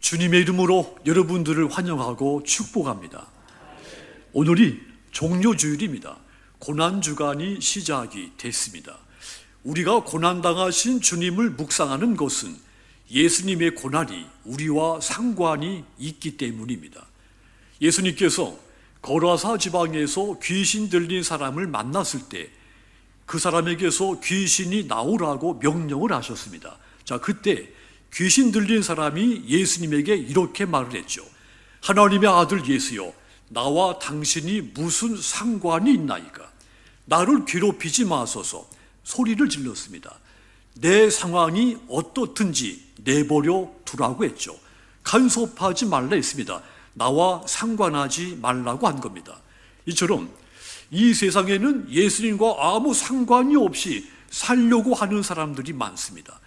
주님의 이름으로 여러분들을 환영하고 축복합니다. 오늘이 종료주일입니다. 고난주간이 시작이 됐습니다. 우리가 고난당하신 주님을 묵상하는 것은 예수님의 고난이 우리와 상관이 있기 때문입니다. 예수님께서 거라사 지방에서 귀신 들린 사람을 만났을 때 그 사람에게서 귀신이 나오라고 명령을 하셨습니다. 자, 그때 귀신 들린 사람이 예수님에게 이렇게 말을 했죠. 하나님의 아들 예수여, 나와 당신이 무슨 상관이 있나이까? 나를 괴롭히지 마소서. 소리를 질렀습니다. 내 상황이 어떻든지 내버려 두라고 했죠. 간섭하지 말라 했습니다. 나와 상관하지 말라고 한 겁니다. 이처럼 이 세상에는 예수님과 아무 상관이 없이 살려고 하는 사람들이 많습니다.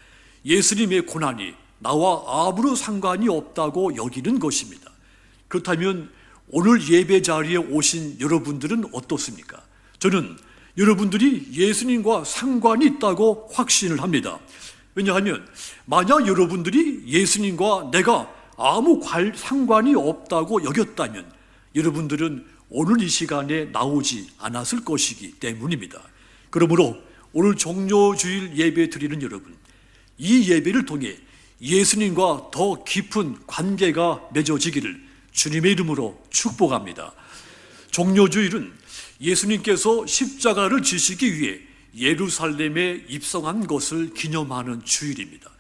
예수님의 고난이 나와 아무런 상관이 없다고 여기는 것입니다. 그렇다면 오늘 예배 자리에 오신 여러분들은 어떻습니까? 저는 여러분들이 예수님과 상관이 있다고 확신을 합니다. 왜냐하면 만약 여러분들이 예수님과 내가 아무 상관이 없다고 여겼다면 여러분들은 오늘 이 시간에 나오지 않았을 것이기 때문입니다. 그러므로 오늘 종료주일 예배 드리는 여러분, 이 예배를 통해 예수님과 더 깊은 관계가 맺어지기를 주님의 이름으로 축복합니다. 종료주일은 예수님께서 십자가를 지시기 위해 예루살렘에 입성한 것을 기념하는 주일입니다.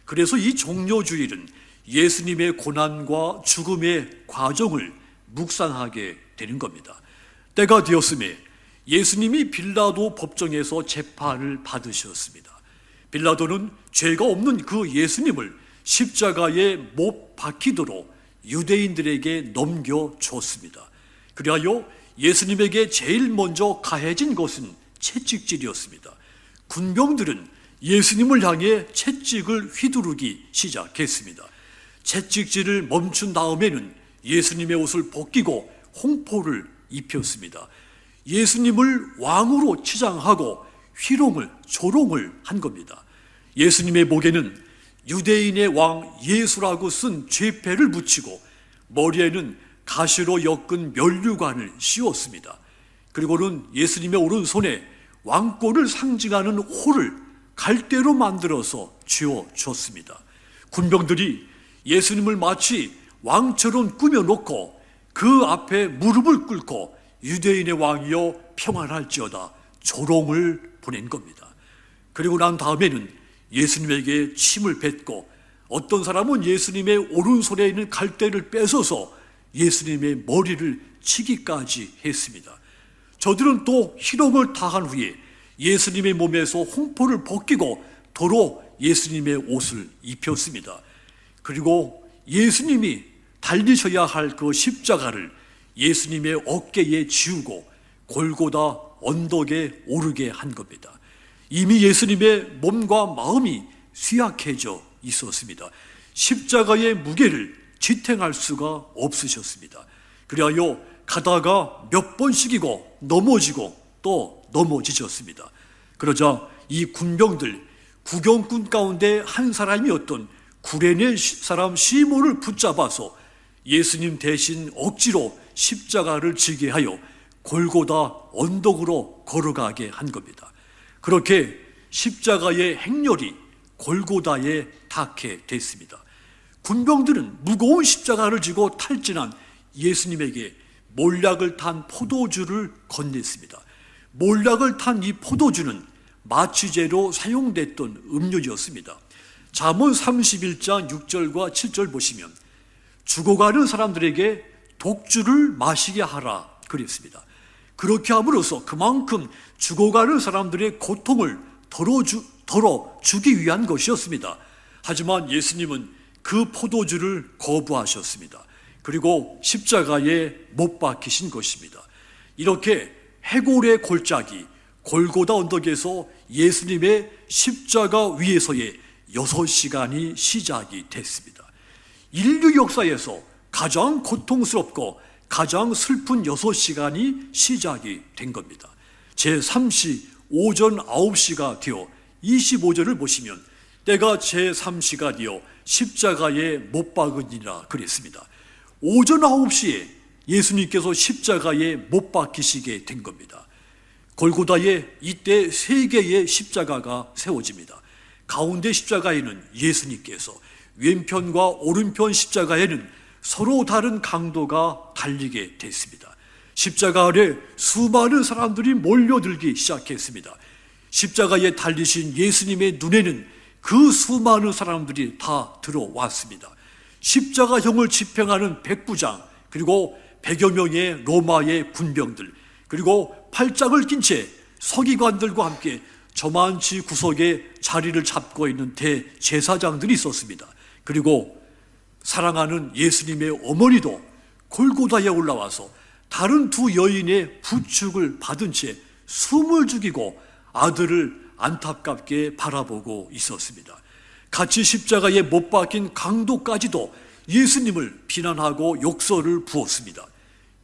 그래서 이 종료주일은 예수님의 고난과 죽음의 과정을 묵상하게 되는 겁니다. 때가 되었음에 예수님이 빌라도 법정에서 재판을 받으셨습니다. 빌라도는 죄가 없는 그 예수님을 십자가에 못 박히도록 유대인들에게 넘겨줬습니다. 그리하여 예수님에게 제일 먼저 가해진 것은 채찍질이었습니다. 군병들은 예수님을 향해 채찍을 휘두르기 시작했습니다. 채찍질을 멈춘 다음에는 예수님의 옷을 벗기고 홍포를 입혔습니다. 예수님을 왕으로 치장하고 조롱을 한 겁니다. 예수님의 목에는 유대인의 왕 예수라고 쓴 죄패를 붙이고 머리에는 가시로 엮은 면류관을 씌웠습니다. 그리고는 예수님의 오른손에 왕권을 상징하는 호를 갈대로 만들어서 쥐어줬습니다. 군병들이 예수님을 마치 왕처럼 꾸며놓고 그 앞에 무릎을 꿇고 유대인의 왕이여 평안할지어다 조롱을 보낸 겁니다. 그리고 난 다음에는 예수님에게 침을 뱉고 어떤 사람은 예수님의 오른손에 있는 갈대를 뺏어서 예수님의 머리를 치기까지 했습니다. 저들은 또 희롱을 당한 후에 예수님의 몸에서 홍포를 벗기고 도로 예수님의 옷을 입혔습니다. 그리고 예수님이 달리셔야 할 그 십자가를 예수님의 어깨에 지우고 골고다 언덕에 오르게 한 겁니다. 이미 예수님의 몸과 마음이 쇠약해져 있었습니다. 십자가의 무게를 지탱할 수가 없으셨습니다. 그리하여 가다가 몇 번씩이고 넘어지고 또 넘어지셨습니다. 그러자 이 군병들, 구경꾼 가운데 한 사람이었던 구레네 사람 시몬을 붙잡아서 예수님 대신 억지로 십자가를 지게 하여 골고다 언덕으로 걸어가게 한 겁니다. 그렇게 십자가의 행렬이 골고다에 닿게 됐습니다. 군병들은 무거운 십자가를 지고 탈진한 예수님에게 몰약을 탄 포도주를 건넸습니다. 몰약을 탄 이 포도주는 마취제로 사용됐던 음료였습니다. 잠언 31장 6절과 7절 보시면 죽어가는 사람들에게 독주를 마시게 하라 그랬습니다. 그렇게 함으로써 그만큼 죽어가는 사람들의 고통을 덜어주기 위한 것이었습니다. 하지만 예수님은 그 포도주를 거부하셨습니다. 그리고 십자가에 못 박히신 것입니다. 이렇게 해골의 골짜기 골고다 언덕에서 예수님의 십자가 위에서의 6시간이 시작이 됐습니다. 인류 역사에서 가장 고통스럽고 가장 슬픈 6시간이 시작이 된 겁니다. 제3시 오전 9시가 되어 25절을 보시면 때가 제3시간이요 십자가에 못 박으니라 그랬습니다. 오전 9시에 예수님께서 십자가에 못 박히시게 된 겁니다. 골고다에 이때 3개의 십자가가 세워집니다. 가운데 십자가에는 예수님께서, 왼편과 오른편 십자가에는 서로 다른 강도가 달리게 됐습니다. 십자가 아래 수많은 사람들이 몰려들기 시작했습니다. 십자가에 달리신 예수님의 눈에는 그 수많은 사람들이 다 들어왔습니다. 십자가형을 집행하는 백부장, 그리고 100여 명의 로마의 군병들, 그리고 팔짱을 낀 채 서기관들과 함께 저만치 구석에 자리를 잡고 있는 대제사장들이 있었습니다. 그리고 사랑하는 예수님의 어머니도 골고다에 올라와서 다른 2 여인의 부축을 받은 채 숨을 죽이고 아들을 안타깝게 바라보고 있었습니다. 같이 십자가에 못 박힌 강도까지도 예수님을 비난하고 욕설을 부었습니다.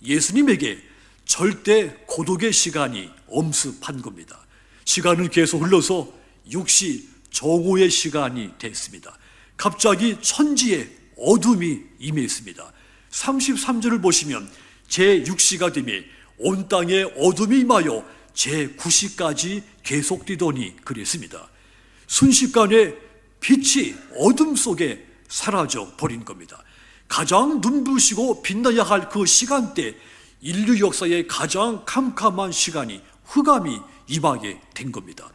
예수님에게 절대 고독의 시간이 엄습한 겁니다. 시간은 계속 흘러서 6시 정오의 시간이 됐습니다. 갑자기 천지에 어둠이 임했습니다. 33절을 보시면 제6시가 되매 온 땅에 어둠이 임하여 제9시까지 계속되더니 그랬습니다. 순식간에 빛이 어둠 속에 사라져 버린 겁니다. 가장 눈부시고 빛나야 할 그 시간대, 인류 역사의 가장 캄캄한 시간이 흑암이 임하게 된 겁니다.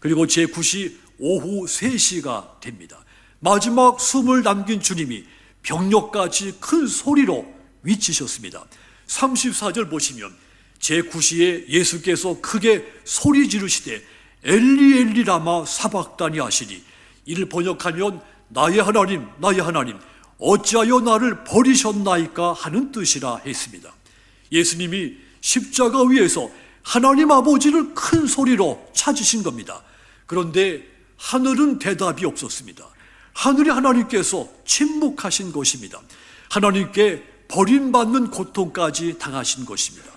그리고 제9시 오후 3시가 됩니다. 마지막 숨을 남긴 주님이 병력까지 큰 소리로 외치셨습니다. 34절 보시면 제9시에 예수께서 크게 소리 지르시되 엘리 엘리 라마 사박다니 하시니, 이를 번역하면 나의 하나님 나의 하나님 어찌하여 나를 버리셨나이까 하는 뜻이라 했습니다. 예수님이 십자가 위에서 하나님 아버지를 큰 소리로 찾으신 겁니다. 그런데 하늘은 대답이 없었습니다. 하늘의 하나님께서 침묵하신 것입니다. 하나님께 버림받는 고통까지 당하신 것입니다.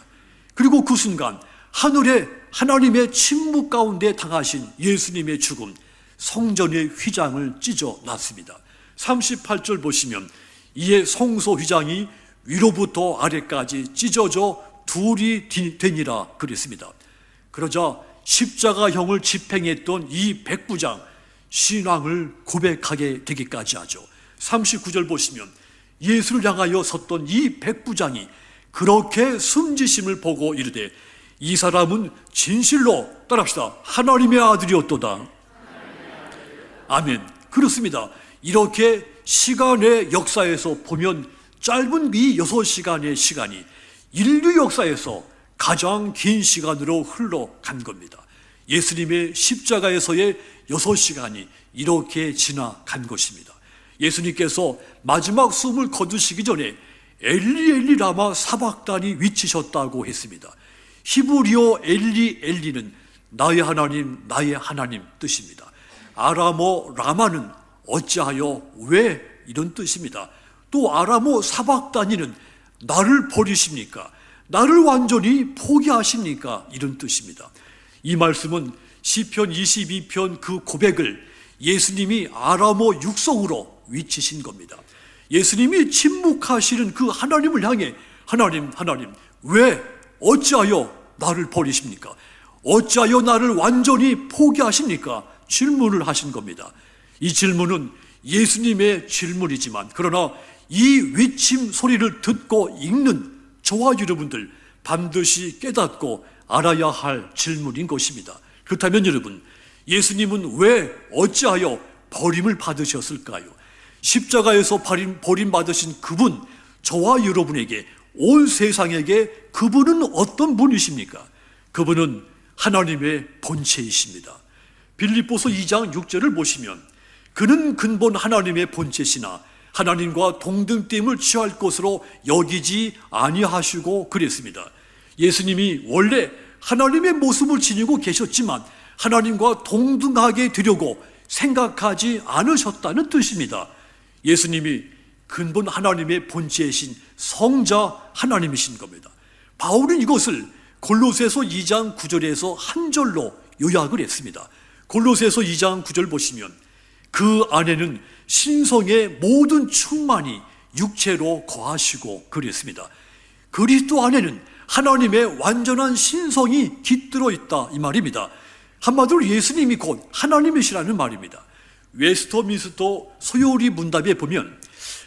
그리고 그 순간 하늘에 하나님의 침묵 가운데 당하신 예수님의 죽음, 성전의 휘장을 찢어놨습니다. 38절 보시면 이에 성소 휘장이 위로부터 아래까지 찢어져 둘이 되니라 그랬습니다. 그러자 십자가형을 집행했던 이 백부장 신앙을 고백하게 되기까지 하죠. 39절 보시면 예수를 향하여 섰던 이 백부장이 그렇게 숨지심을 보고 이르되 이 사람은 진실로, 따라합시다, 하나님의 아들이었도다. 아멘. 그렇습니다. 이렇게 시간의 역사에서 보면 짧은 이 6시간의 시간이 인류 역사에서 가장 긴 시간으로 흘러간 겁니다. 예수님의 십자가에서의 6시간이 이렇게 지나간 것입니다. 예수님께서 마지막 숨을 거두시기 전에 엘리 엘리 라마 사박다니 외치셨다고 했습니다. 히브리어 엘리 엘리는 나의 하나님 뜻입니다. 아람어 라마는 어찌하여 왜 이런 뜻입니다. 또 아람어 사박다니는 나를 버리십니까? 나를 완전히 포기하십니까? 이런 뜻입니다. 이 말씀은 시편 22편 그 고백을 예수님이 아람어 육성으로 외치신 겁니다. 예수님이 침묵하시는 그 하나님을 향해 하나님 왜 어찌하여 나를 버리십니까? 어찌하여 나를 완전히 포기하십니까? 질문을 하신 겁니다. 이 질문은 예수님의 질문이지만 그러나 이 외침 소리를 듣고 읽는 저와 여러분들 반드시 깨닫고 알아야 할 질문인 것입니다. 그렇다면 여러분, 예수님은 왜 어찌하여 버림을 받으셨을까요? 십자가에서 버림받으신 그분, 저와 여러분에게, 온 세상에게 그분은 어떤 분이십니까? 그분은 하나님의 본체이십니다. 빌립보서 2장 6절을 보시면 그는 근본 하나님의 본체시나 하나님과 동등됨을 취할 것으로 여기지 아니하시고 그랬습니다. 예수님이 원래 하나님의 모습을 지니고 계셨지만 하나님과 동등하게 되려고 생각하지 않으셨다는 뜻입니다. 예수님이 근본 하나님의 본체이신 성자 하나님이신 겁니다. 바울은 이것을 골로새서 2장 9절에서 한 절로 요약을 했습니다. 골로새서 2장 9절 보시면 그 안에는 신성의 모든 충만이 육체로 거하시고 그랬습니다. 그리스도 안에는 하나님의 완전한 신성이 깃들어 있다 이 말입니다. 한마디로 예수님이 곧 하나님이시라는 말입니다. 웨스터민스터 소요리 문답에 보면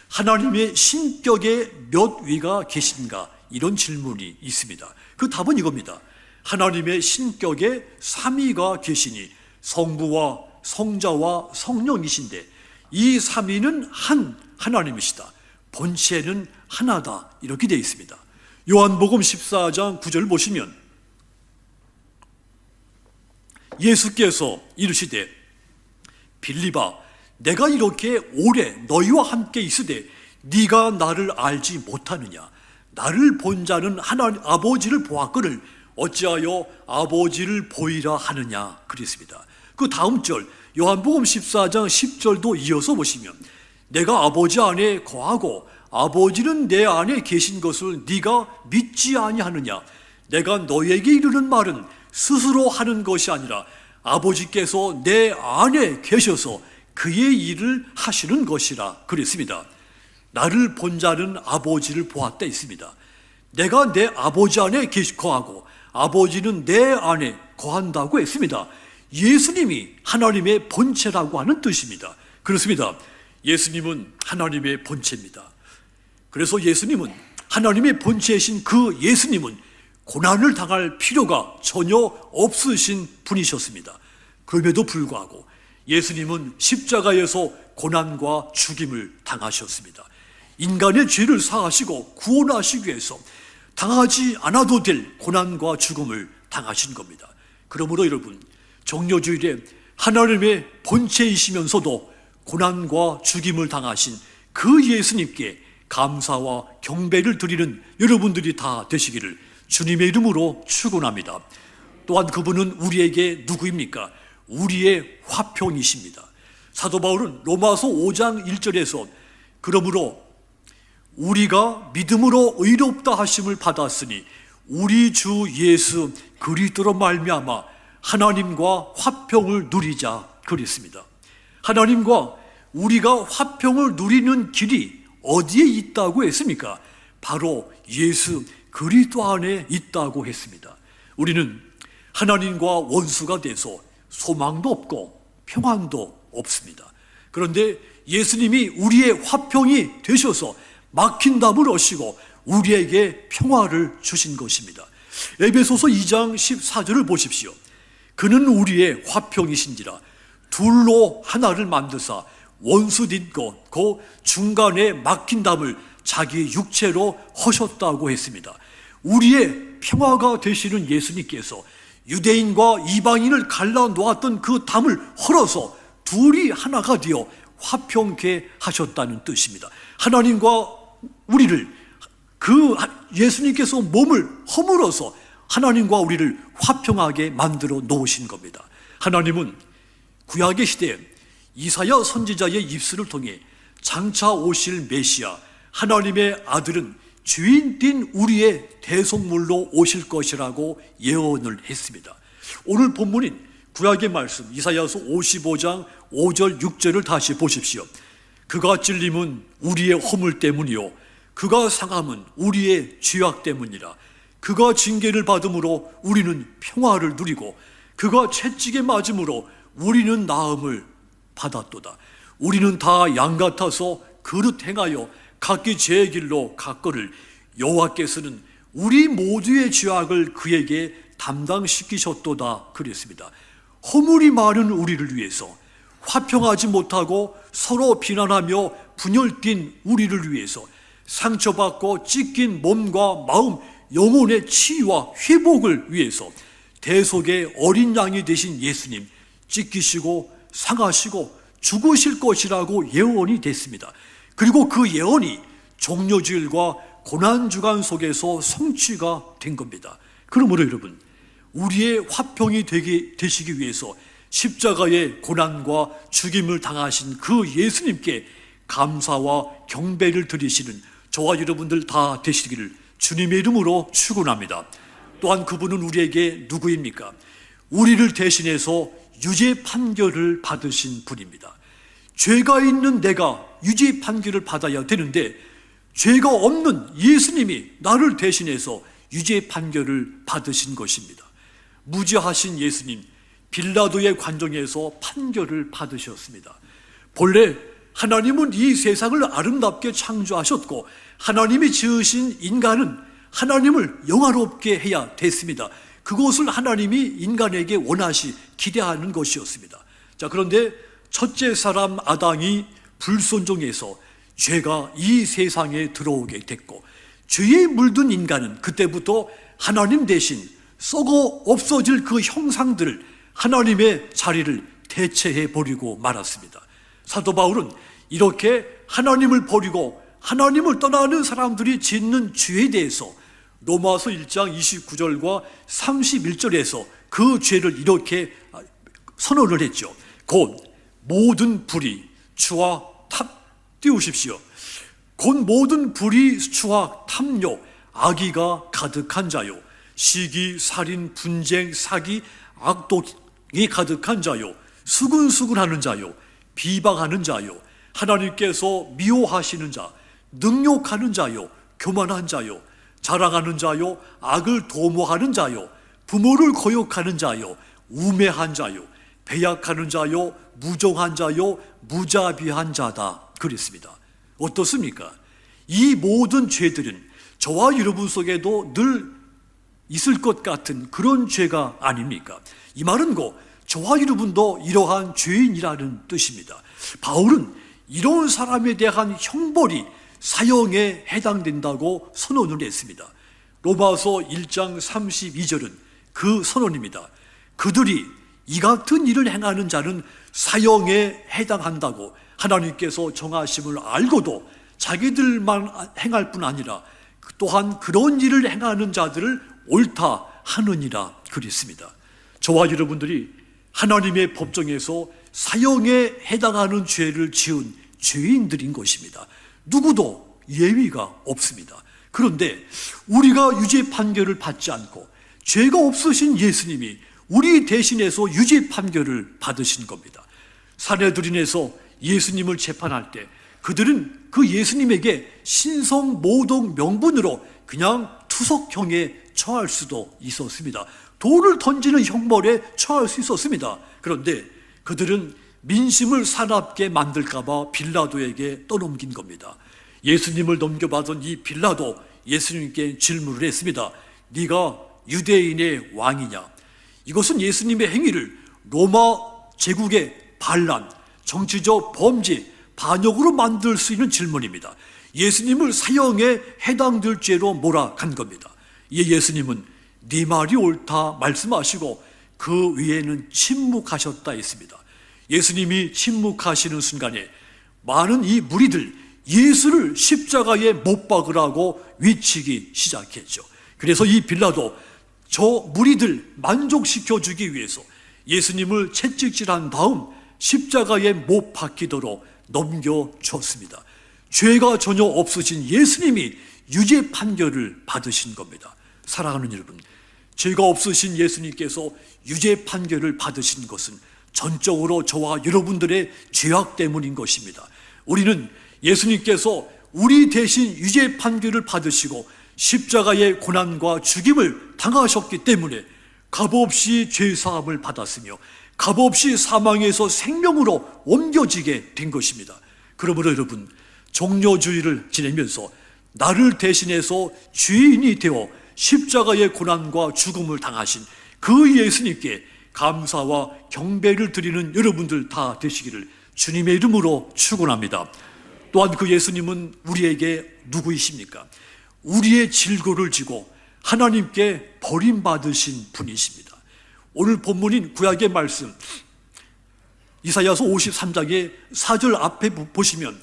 하나님의 신격에 몇 위가 계신가 이런 질문이 있습니다. 그 답은 이겁니다. 하나님의 신격에 3위가 계시니 성부와 성자와 성령이신데 이 3위는 한 하나님이시다. 본체는 하나다 이렇게 되어 있습니다. 요한복음 14장 9절 보시면 예수께서 이르시되 빌립아 내가 이렇게 오래 너희와 함께 있으되 네가 나를 알지 못하느냐. 나를 본 자는 하나님 아버지를 보았거늘 어찌하여 아버지를 보이라 하느냐 그랬습니다. 그 다음 절 요한복음 14장 10절도 이어서 보시면 내가 아버지 안에 거하고 아버지는 내 안에 계신 것을 네가 믿지 아니하느냐. 내가 너에게 이르는 말은 스스로 하는 것이 아니라 아버지께서 내 안에 계셔서 그의 일을 하시는 것이라 그랬습니다. 나를 본 자는 아버지를 보았다 했습니다. 내가 내 아버지 안에 거하고 아버지는 내 안에 거한다고 했습니다. 예수님이 하나님의 본체라고 하는 뜻입니다. 그렇습니다. 예수님은 하나님의 본체입니다. 그래서 예수님은 하나님의 본체이신 그 예수님은 고난을 당할 필요가 전혀 없으신 분이셨습니다. 그럼에도 불구하고 예수님은 십자가에서 고난과 죽임을 당하셨습니다. 인간의 죄를 사하시고 구원하시기 위해서 당하지 않아도 될 고난과 죽음을 당하신 겁니다. 그러므로 여러분, 정료주일에 하나님의 본체이시면서도 고난과 죽임을 당하신 그 예수님께 감사와 경배를 드리는 여러분들이 다 되시기를 주님의 이름으로 축원합니다. 또한 그분은 우리에게 누구입니까? 우리의 화평이십니다. 사도 바울은 로마서 5장 1절에서 그러므로 우리가 믿음으로 의롭다 하심을 받았으니 우리 주 예수 그리스도로 말미암아 하나님과 화평을 누리자 그랬습니다. 하나님과 우리가 화평을 누리는 길이 어디에 있다고 했습니까? 바로 예수 그리스도 안에 있다고 했습니다. 우리는 하나님과 원수가 돼서 소망도 없고 평안도 없습니다. 그런데 예수님이 우리의 화평이 되셔서 막힌 담을 얻으시고 우리에게 평화를 주신 것입니다. 에베소서 2장 14절을 보십시오. 그는 우리의 화평이신지라 둘로 하나를 만드사 원수 딛고 그 중간에 막힌 담을 자기 육체로 허셨다고 했습니다. 우리의 평화가 되시는 예수님께서 유대인과 이방인을 갈라 놓았던 그 담을 헐어서 둘이 하나가 되어 화평케 하셨다는 뜻입니다. 하나님과 우리를 그 예수님께서 몸을 허물어서 하나님과 우리를 화평하게 만들어 놓으신 겁니다. 하나님은 구약의 시대에 이사야 선지자의 입술을 통해 장차 오실 메시아 하나님의 아들은 주인 띤 우리의 대속물로 오실 것이라고 예언을 했습니다. 오늘 본문인 구약의 말씀 이사야서 55장 5절 6절을 다시 보십시오. 그가 찔림은 우리의 허물 때문이요 그가 상함은 우리의 죄악 때문이라. 그가 징계를 받음으로 우리는 평화를 누리고 그가 채찍에 맞음으로 우리는 나음을 받았도다. 우리는 다 양 같아서 그릇 행하여 각기 제 길로 갔거늘 여호와께서는 우리 모두의 죄악을 그에게 담당시키셨도다 그랬습니다. 허물이 많은 우리를 위해서 화평하지 못하고 서로 비난하며 분열띤 우리를 위해서 상처받고 찢긴 몸과 마음 영혼의 치유와 회복을 위해서 대속의 어린 양이 되신 예수님 찢기시고 상하시고 죽으실 것이라고 예언이 됐습니다. 그리고 그 예언이 종려주일과 고난주간 속에서 성취가 된 겁니다. 그러므로 여러분 우리의 화평이 되시기 위해서 십자가의 고난과 죽임을 당하신 그 예수님께 감사와 경배를 드리시는 저와 여러분들 다 되시기를 주님의 이름으로 축원합니다. 또한 그분은 우리에게 누구입니까? 우리를 대신해서 유죄 판결을 받으신 분입니다. 죄가 있는 내가 유죄 판결을 받아야 되는데 죄가 없는 예수님이 나를 대신해서 유죄 판결을 받으신 것입니다. 무죄하신 예수님, 빌라도의 관정에서 판결을 받으셨습니다. 본래 하나님은 이 세상을 아름답게 창조하셨고 하나님이 지으신 인간은 하나님을 영화롭게 해야 됐습니다. 그것을 하나님이 인간에게 원하시 기대하는 것이었습니다. 자, 그런데 첫째 사람 아담이 불순종해서 죄가 이 세상에 들어오게 됐고 죄에 물든 인간은 그때부터 하나님 대신 썩어 없어질 그 형상들을 하나님의 자리를 대체해 버리고 말았습니다. 사도 바울은 이렇게 하나님을 버리고 하나님을 떠나는 사람들이 짓는 죄에 대해서 로마서 1장 29절과 31절에서 그 죄를 이렇게 선언을 했죠. 곧 모든 불의, 추와 띄우십시오. 곧 모든 불의, 추와 탐욕, 악의가 가득한 자요, 시기, 살인, 분쟁, 사기, 악독이 가득한 자요, 수근수근하는 자요, 비방하는 자요, 하나님께서 미워하시는 자, 능욕하는 자요, 교만한 자요, 자랑하는 자요, 악을 도모하는 자요, 부모를 거역하는 자요, 우매한 자요, 배약하는 자요, 무정한 자요, 무자비한 자다 그랬습니다. 어떻습니까? 이 모든 죄들은 저와 여러분 속에도 늘 있을 것 같은 그런 죄가 아닙니까? 이 말은 곧 저와 여러분도 이러한 죄인이라는 뜻입니다. 바울은 이런 사람에 대한 형벌이 사형에 해당된다고 선언을 했습니다. 로마서 1장 32절은 그 선언입니다. 그들이 이 같은 일을 행하는 자는 사형에 해당한다고 하나님께서 정하심을 알고도 자기들만 행할 뿐 아니라 또한 그런 일을 행하는 자들을 옳다 하느니라 그랬습니다. 저와 여러분들이 하나님의 법정에서 사형에 해당하는 죄를 지은 죄인들인 것입니다. 누구도 예외가 없습니다. 그런데 우리가 유죄 판결을 받지 않고 죄가 없으신 예수님이 우리 대신해서 유죄 판결을 받으신 겁니다. 산헤드린에서 예수님을 재판할 때 그들은 그 예수님에게 신성 모독 명분으로 그냥 투석형에 처할 수도 있었습니다. 돌을 던지는 형벌에 처할 수 있었습니다. 그런데 그들은 민심을 사납게 만들까 봐 빌라도에게 떠넘긴 겁니다. 예수님을 넘겨받은 이 빌라도 예수님께 질문을 했습니다. 네가 유대인의 왕이냐? 이것은 예수님의 행위를 로마 제국의 반란, 정치적 범죄, 반역으로 만들 수 있는 질문입니다. 예수님을 사형에 해당될 죄로 몰아간 겁니다. 이에 예수님은 네 말이 옳다 말씀하시고 그 위에는 침묵하셨다 했습니다. 예수님이 침묵하시는 순간에 많은 이 무리들 예수를 십자가에 못 박으라고 외치기 시작했죠. 그래서 이 빌라도 저 무리들 만족시켜주기 위해서 예수님을 채찍질한 다음 십자가에 못 박히도록 넘겨줬습니다. 죄가 전혀 없으신 예수님이 유죄 판결을 받으신 겁니다. 사랑하는 여러분, 죄가 없으신 예수님께서 유죄 판결을 받으신 것은 전적으로 저와 여러분들의 죄악 때문인 것입니다. 우리는 예수님께서 우리 대신 유죄 판결을 받으시고 십자가의 고난과 죽임을 당하셨기 때문에 값없이 죄사함을 받았으며 값없이 사망에서 생명으로 옮겨지게 된 것입니다. 그러므로 여러분, 종려주의를 지내면서 나를 대신해서 죄인이 되어 십자가의 고난과 죽음을 당하신 그 예수님께 감사와 경배를 드리는 여러분들 다 되시기를 주님의 이름으로 축원합니다. 또한 그 예수님은 우리에게 누구이십니까? 우리의 질고를 지고 하나님께 버림받으신 분이십니다. 오늘 본문인 구약의 말씀 이사야서 53장의 4절 앞에 보시면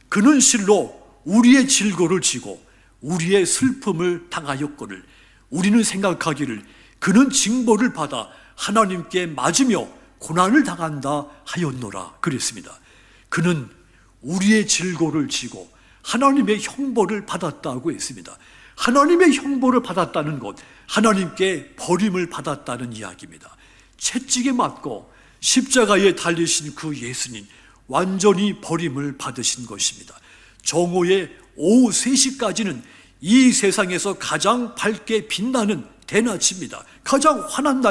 그는 실로 우리의 질고를 지고 우리의 슬픔을 당하였거늘 우리는 생각하기를 그는 징벌을 받아 하나님께 맞으며 고난을 당한다 하였노라 그랬습니다. 그는 우리의 질고를 지고 하나님의 형벌을 받았다고 했습니다. 하나님의 형벌을 받았다는 것, 하나님께 버림을 받았다는 이야기입니다. 채찍에 맞고 십자가에 달리신 그 예수님, 완전히 버림을 받으신 것입니다. 정오의 오후 3시까지는 이 세상에서 가장 밝게 빛나는 대낮입니다. 가장 환한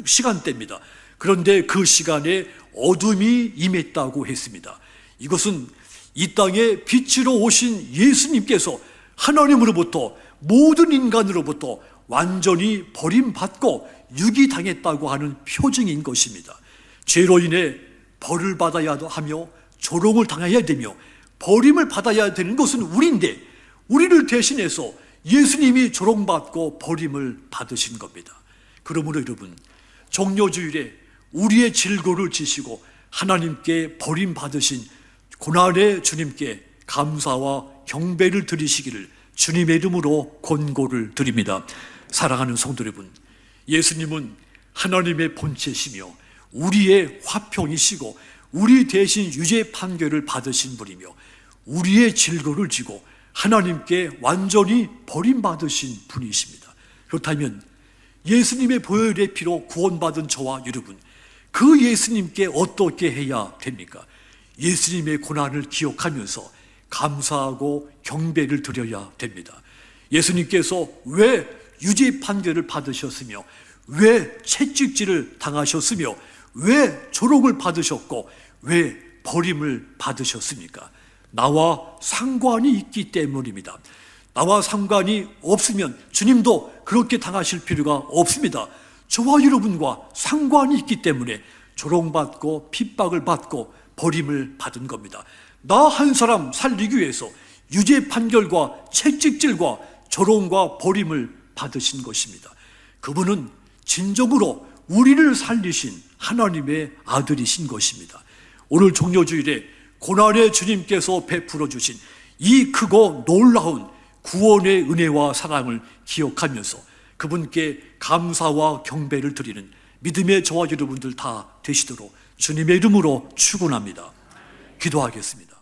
시간대입니다. 그런데 그 시간에 어둠이 임했다고 했습니다. 이것은 이 땅에 빛으로 오신 예수님께서 하나님으로부터, 모든 인간으로부터 완전히 버림받고 유기당했다고 하는 표징인 것입니다. 죄로 인해 벌을 받아야 하며 조롱을 당해야 되며 버림을 받아야 되는 것은 우리인데, 우리를 대신해서 예수님이 조롱받고 버림을 받으신 겁니다. 그러므로 여러분, 종려주일에 우리의 질고를 지시고 하나님께 버림받으신 고난의 주님께 감사와 경배를 드리시기를 주님의 이름으로 권고를 드립니다. 사랑하는 성도 여러분, 예수님은 하나님의 본체시며 우리의 화평이시고 우리 대신 유죄 판결을 받으신 분이며 우리의 질고를 지고 하나님께 완전히 버림받으신 분이십니다. 그렇다면 예수님의 보혈의 피로 구원받은 저와 여러분, 그 예수님께 어떻게 해야 됩니까? 예수님의 고난을 기억하면서 감사하고 경배를 드려야 됩니다. 예수님께서 왜 유죄 판결을 받으셨으며, 왜 채찍질을 당하셨으며, 왜 조롱을 받으셨고, 왜 버림을 받으셨습니까? 나와 상관이 있기 때문입니다. 나와 상관이 없으면 주님도 그렇게 당하실 필요가 없습니다. 저와 여러분과 상관이 있기 때문에 조롱받고 핍박을 받고 버림을 받은 겁니다. 나 한 사람 살리기 위해서 유죄 판결과 채찍질과 조롱과 버림을 받으신 것입니다. 그분은 진정으로 우리를 살리신 하나님의 아들이신 것입니다. 오늘 종려주일에 고난의 주님께서 베풀어 주신 이 크고 놀라운 구원의 은혜와 사랑을 기억하면서 그분께 감사와 경배를 드리는 믿음의 저와 여러분들 다 되시도록 주님의 이름으로 축원합니다. 기도하겠습니다.